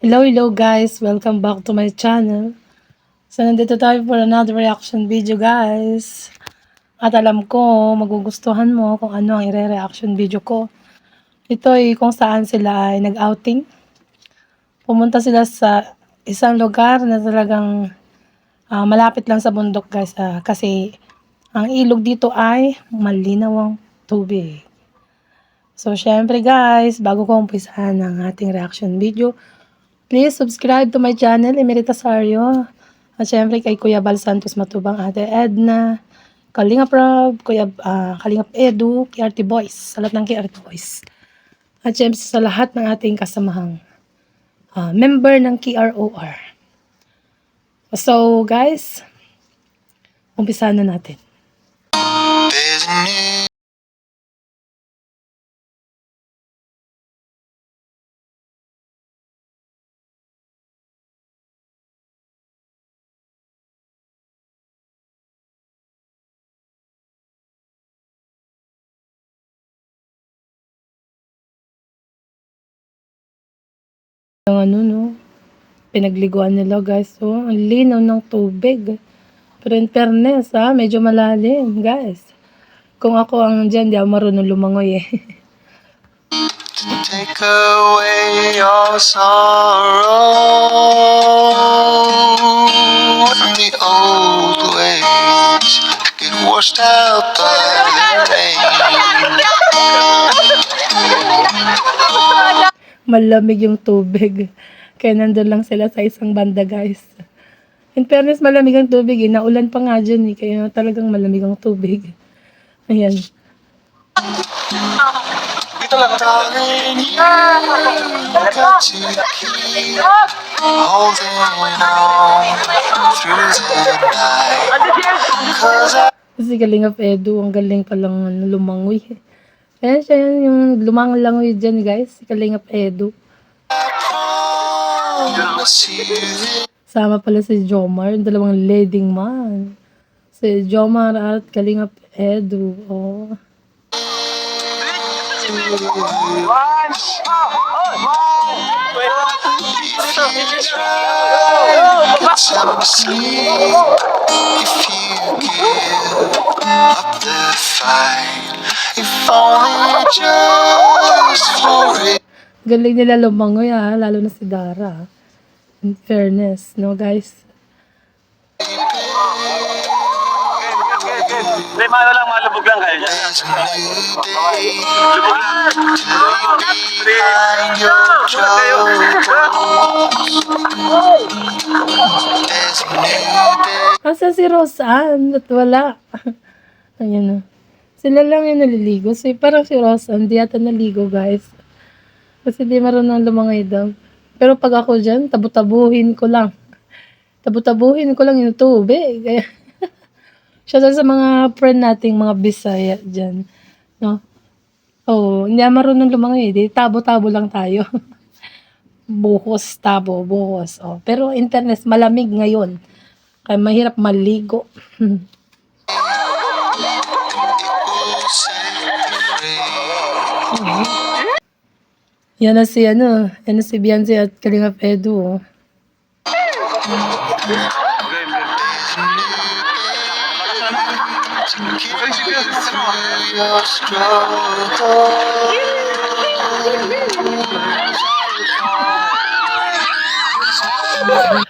Hello guys! Welcome back to my channel. So, nandito tayo for another reaction video guys. At alam ko, magugustuhan mo kung ano ang ire-reaction video ko. Ito ay kung saan sila ay nag-outing. Pumunta sila sa isang lugar na talagang malapit lang sa bundok guys. Kasi ang ilog dito ay malinaw ang tubig. So, syempre guys, bago ko umpisahan ang ating reaction video, please subscribe to my channel, Emerita Sario. At syempre kay Kuya Bal Santos Matubang, Ate Edna, Kalingap Rob, Kalingap Edu, KRT Boys, sa lahat ng KRT Boys. At syempre sa lahat ng ating kasamahang member ng KROR. So guys, umpisahan na natin. Ang ano no, pinagliguan nila guys. So, ang linaw ng tubig. Pero in fairness medyo malalim guys. Kung ako ang dyan, di ako marunong lumangoy eh. Take away your sorrow and the old ways get washed out by the rain. Malamig yung tubig. Kaya nandun lang sila sa isang banda guys. In fairness, malamig ang tubig eh. Naulan pa nga dyan eh. Kaya talagang malamig ang tubig. Ayan. Darling, you got to keep holding on through the night. 'Cause Kasi Kalingap Edu, ang galing palang lumangoy. Ayan siya yan, yung lumangoy dyan guys. Si Kalingap Edu. promise you this. Sama pala si Jomar, yung dalawang leading man. Si Jomar at Kalingap Edu. Oh. Some sleep if you give up the fight, if only just for it. Galing nila lumangoy lalo na si Dara. In fairness, no guys? Hindi, malubog lang kayo dyan. There's a new day Lubog lang. to leave behind your troubles. There's a new day. Asa si Rosan? At wala. Ayan o. Sila lang yung naliligo. So, parang si Rosan, di yata naligo guys. Kasi di marunong lumangoy daw. Pero pag ako dyan, tabu-tabuhin ko lang. Tabu-tabuhin ko lang yung tubig. Kaya, siya sa mga friend nating mga Bisaya dyan. No? Oh, hindi marunong lumangoy. Di tabo-tabo lang tayo. Buhos, tabo, buhos. Oh. Pero internet, malamig ngayon. Kaya mahirap maligo. Yan na si Beyonce at Kalingap Edu. Oh. Your struggle.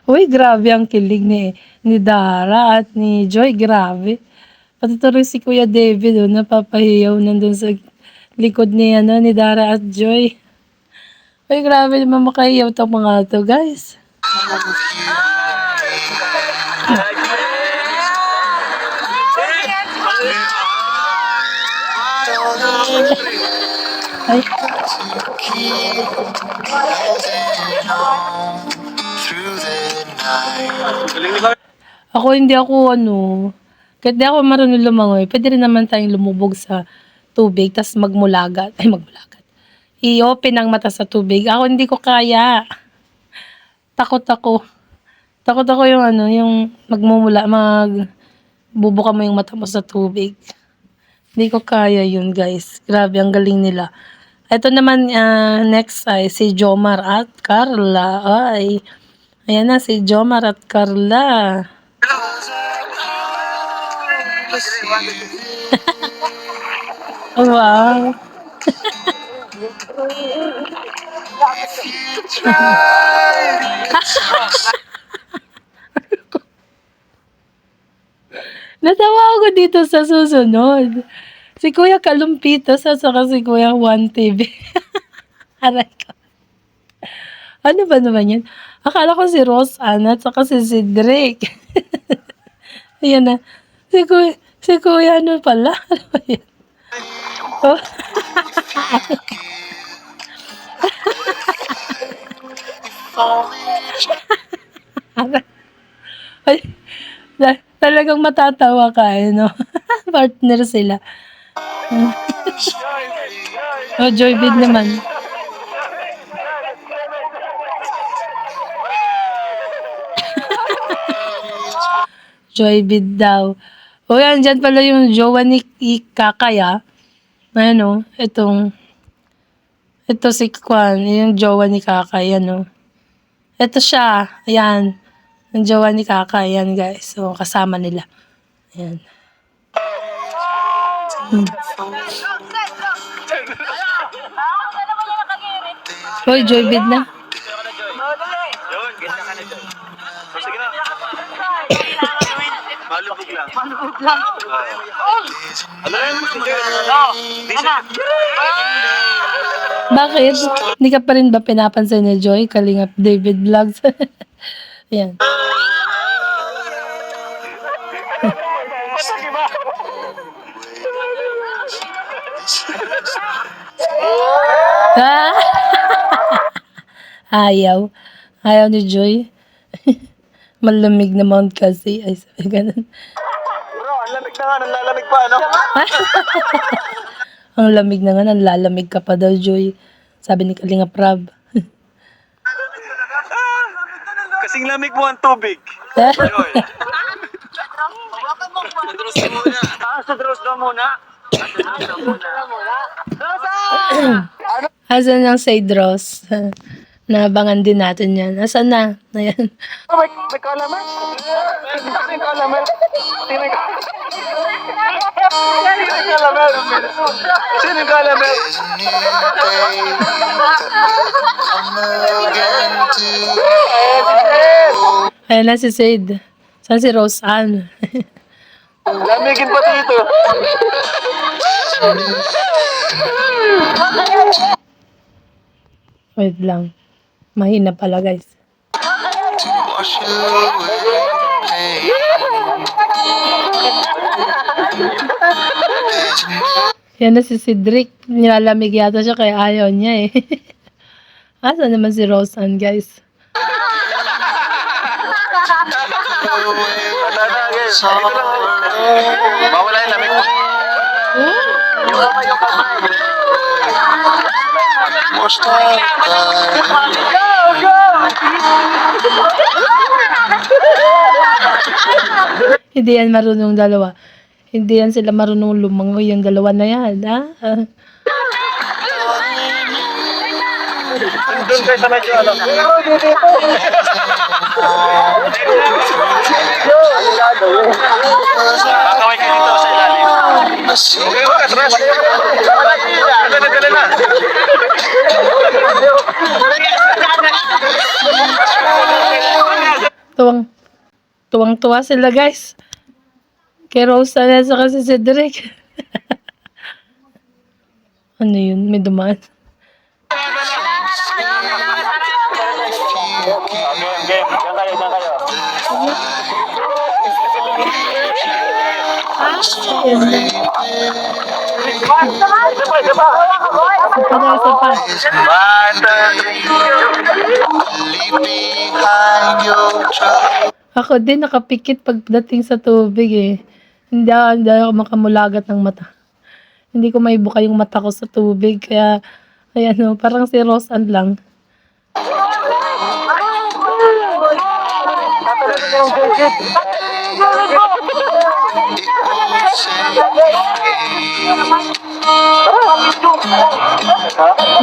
Uy, grabe ang kilig ni Dara at ni Joy, grabe. Pati tuloy si Kuya David, napapahiyaw nandun sa likod ni Dara at Joy. Uy, grabe naman makahiyaw itong mga to, guys. Ay, Keep holding on through the night. ako hindi ako kahit di ako marunong lumangoy, pwede rin naman tayong lumubog sa tubig, tas magmulagat. I-open ang mata sa tubig. Ako hindi ko kaya. Takot ako. Takot ako yung bubuka mo yung mata mo sa tubig. Hindi ko kaya yun, guys. Grabe, ang galing nila. Ito naman, next ay si Jomar at Carla. Ay, ayan na si Jomar at Carla. Wow. Natawa ako dito sa susunod. Si Kuya Kalumpitos at saka si Kuya Juan TV. Aray ko. Ano ba naman yan? Akala ko si Rose Ann at saka si Cedric. Ayan na. Si Kuya ano pala? Ano ba yan? Oh. Ay, talagang matatawa ka, no? Partner sila. Oh, Joybid naman. Joybid daw. O yan, dyan pala yung jowa ni Kakay, Ano, ito si Kwan, yung jowa ni Kakay, ano. Ito siya, ayan. Yung jowa ni Kakay, yan guys. So, kasama nila. Ayan. Hoy, Joybid na. Sige na. Malubog lang. Bakit? Hindi ka pa rin ba pinapansin ni Joy? Kalingap David Vlogs. Ayan. Ah! Ayaw. Ayaw ni Joy. Malamig na Mount kasi. Ay, sabi ganun. Bro, ang lamig na nga. Nalalamig pa, ano? Ang lamig na nga, nanlalamig ka pa daw, Joy. Sabi ni Kalinga Prab. Kasing lamig mo ang tubig. Joy. Sa draws daw muna. Asan ang Cedros? Naabangan din natin yan. Asan na? Ayan. Oh, may kalaman. May kalaman. Sino yung kalaman? Ayan na si Ced. Saan si Rose Ann? Lamigin pa dito. Wait lang. Mahina pala, guys. Wash away Yan na si Cedric. Nilalamig yata siya kaya ayaw niya eh. Asa naman si Rose Ann, guys? Bawala yung lamig mo. Yung kamay. Wash out Hindi yan marunong dalawa. Hindi yan sila marunong lumangoy yung dalawa na yan, ha? Doon kayo sa medyo ano. Kakaway kayo dito sa ilalim. Atras. Dala na. Tuwang-tuwa sila, guys. Kay Rose Ann at saka si Cedric. Ano yun? May dumaan. Game. Diyan kayo. One, Leave behind your trouble. Ako din nakapikit pagdating sa tubig eh. Hindi ako makamulagat ng mata. Hindi ko maibuka yung mata ko sa tubig. Kaya, ayan o, parang si Rose Ann lang. It won't save me.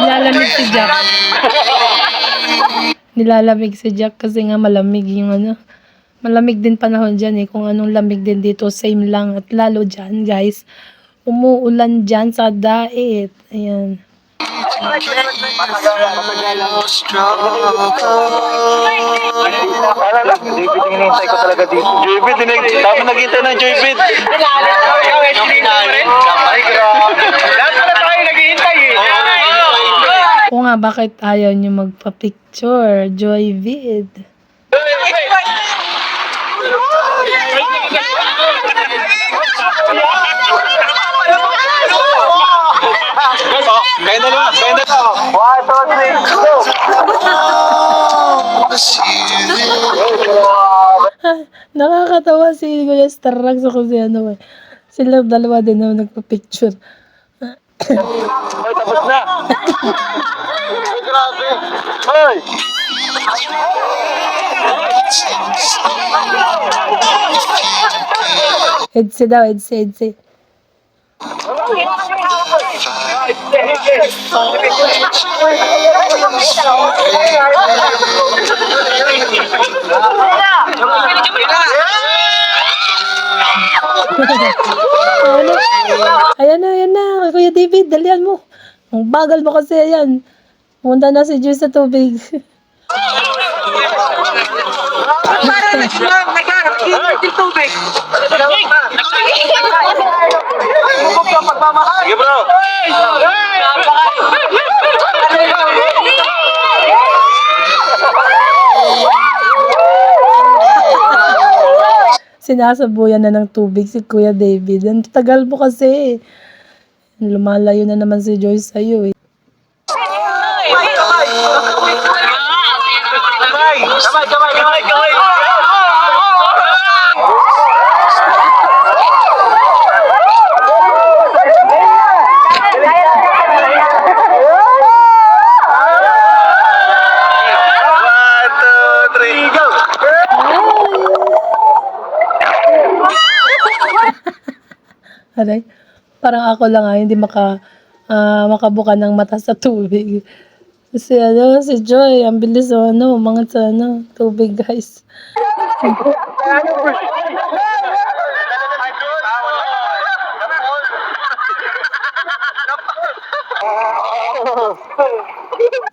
Nilalamig si Jack. Nilalamig si Jack kasi nga malamig yung ano. Malamig din panahon dyan eh. Kung anong lamig din dito, same lang. At lalo dyan, guys, umuulan dyan sa Dait. Ayan. Wala lang, David yung hinihintay ko talaga dito. David, dami naghihintay ng David. Ay, grabe. Lahat pala tayo naghihintay eh. O nga, bakit ayaw nyo magpa-picture? Joy Vid. Kaya na lang, kaya na lang. 1, 2, 3, go! Nakakatawa si Kuya Starrax ako si ano eh. Silang dalawa din na nagpa-picture. Ay, tapos na. Ay, grabe. Ay! Edse daw, Edse. Ayan na. Kuya David, dalian mo. Ang bagal mo kasi, ayan. Punta na si Joy sa tubig. Sige bro. Sinasabuyan na ng tubig si Kuya David. Ang tagal mo kasi. Lumalayo na naman si Joy sa'yo eh. Kamay. Aray, parang ako lang hindi makabuka ng mata sa tubig. Kasi si Joy, ang bilis umangat sa tubig guys.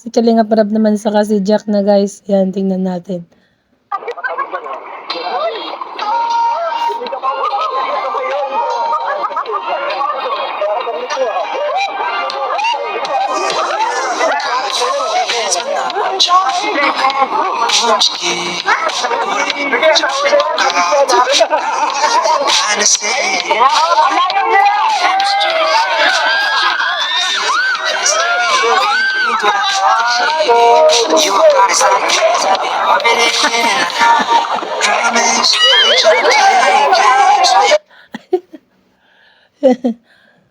Si Kalinga Prab naman saka si Jack na guys. Yan, tingnan natin.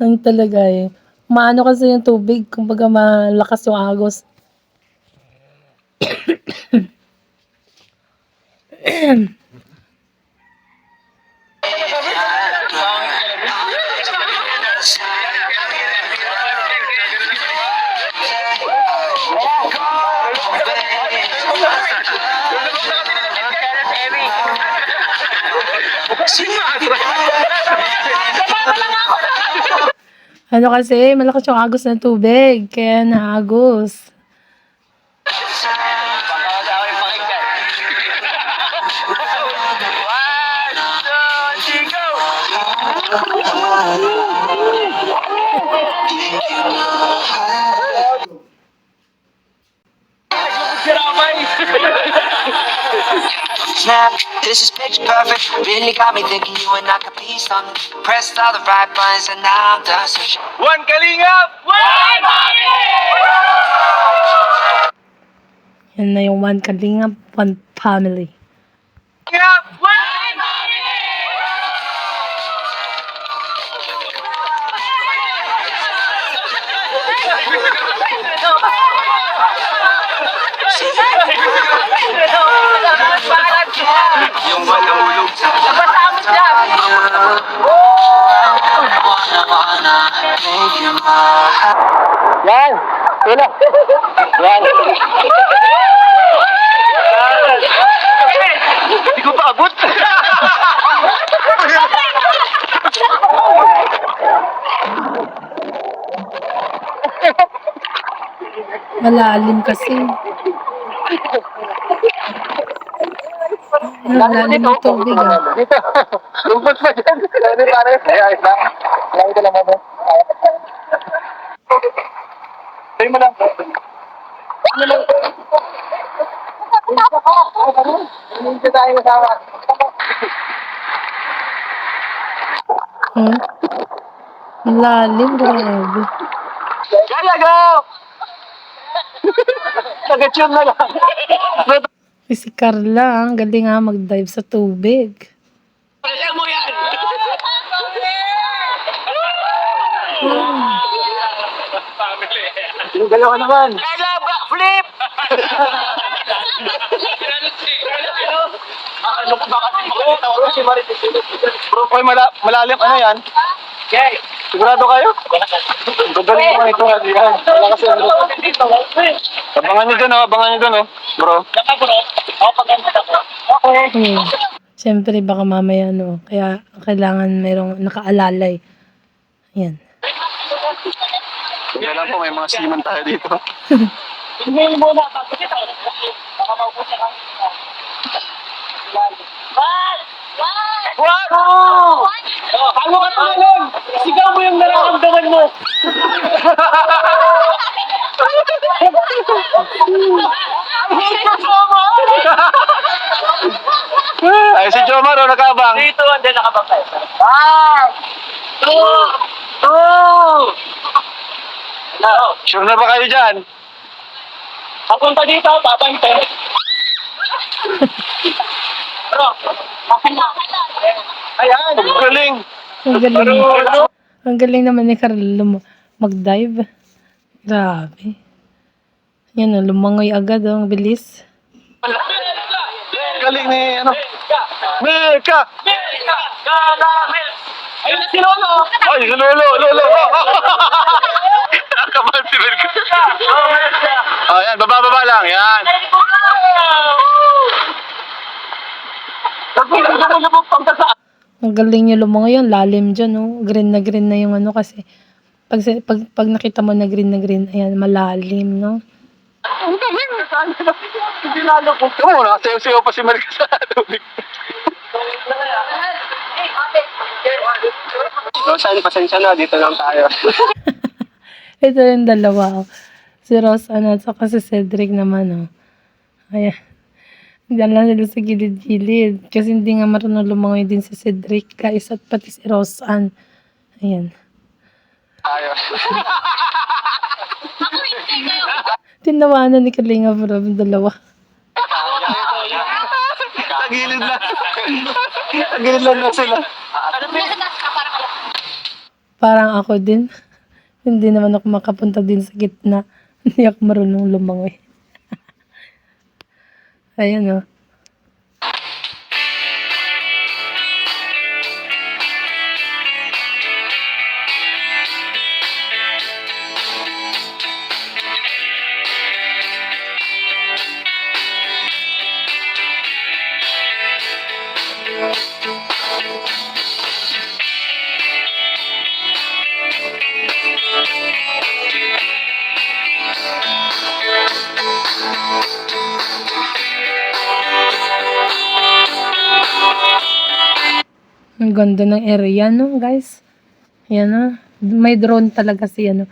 Ang talaga eh. Maano kasi yung tubig, kumbaga malakas yung agos. Ano kasi, malakas yung agos ng tubig, kaya naagos. Snap, this is picture perfect. Really got me thinking you and I could be something. Pressed all the right buttons and now I'm done searching. One Kalingap! One Yan na yung One Kalingap, One Family. Kalingap! Yung walang ulog sa Wanna make you mine. Yan. Wala. Yan. Hindi ko pa abot. Malalim kasi. Malalim ng tubig ah. Dito. Lumpot pa dyan. Hindi pare. Ay, ayos lang. Lagi ko lang mo. Sabi mo lang. Ano lang? Hindi tayo masama. Hmm? Malalim, grabe. Kaya go! Taga-tune na lang. Si Carla, ang galing nga mag-dive sa tubig. Kaya mo yan! Yung dalawa naman. Kaya backflip! Ano ko baka si Marites? Bro, oy, malalim. Ano yan? Okay. Sigurado kayo? Gagaling mo ito. Yan. Wala kasi ano. Abangan nyo dun, oh. Abangan nyo dun, oh. Bro. Okay. Siyempre, baka mamaya, no. Kaya, kailangan mayroong nakaalalay. Ayan. Kaya lang po, may mga seaman tayo dito. Hindi mo na, baka maubos siya kami. What? Oh! Ano ka tumalon? Sigaw mo yung nararamdaman mo. Ay, si Jomar, oh, nakabang. Dito, hindi nakabang tayo. Sure na ba kayo dyan? Papunta dito, papante. Bro, akin na. Ayan, galing. Ang galing. Ang galing naman ni Carla mag-dive. Grabe. Yan, oh, lumangoy agad, oh, ang bilis. Galing ni, ano? Meka! Ayun na si Lolo. Ay, si Lolo, Lolo. Kamal si Meka. Oh, yan, baba lang, yan. Ang galing niya lumangoy yun, lalim dyan, oh. Green na yung ano kasi. Pag nakita mo na green, ayan, malalim, no? Hindi lalo po. Ito mo, nakasayaw-sayaw pa si Meka sa tubig. Rosan, pasensya na, dito lang tayo. Ito yung dalawa, oh. Si Rosanna at saka si Cedric naman, oh. Ayan. Diyan lang sila sa gilid-gilid. Kasi hindi nga marunong lumangoy din si Cedric, guys, at pati si Rosanne. Ayan. Tayo. Tinawanan ni Kalinga bro, yung dalawa. Tagilid lang. Tagilid lang na sila. Parang ako din. Hindi naman ako makapunta din sa gitna. Hindi ako marunong lumangoy. Ayan, oh. Ang ganda ng area, no, guys? Yan, no? May drone talaga ano.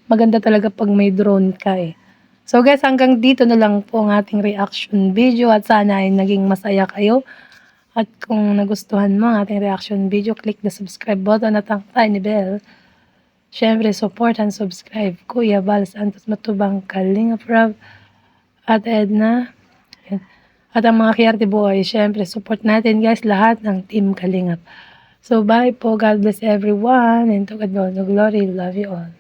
Maganda talaga pag may drone ka, eh. So, guys, hanggang dito na lang po ang ating reaction video at sana ay naging masaya kayo. At kung nagustuhan mo ang ating reaction video, click the subscribe button at ang tiny bell. Siyempre, support and subscribe. Kuya Bal Santos Matubang, Kalinga Prab, at Edna. Yan. At ang mga Kiarte Boy, syempre, support natin guys, lahat ng Team Kalingap. So, bye po. God bless everyone. And to God be all the glory. Love you all.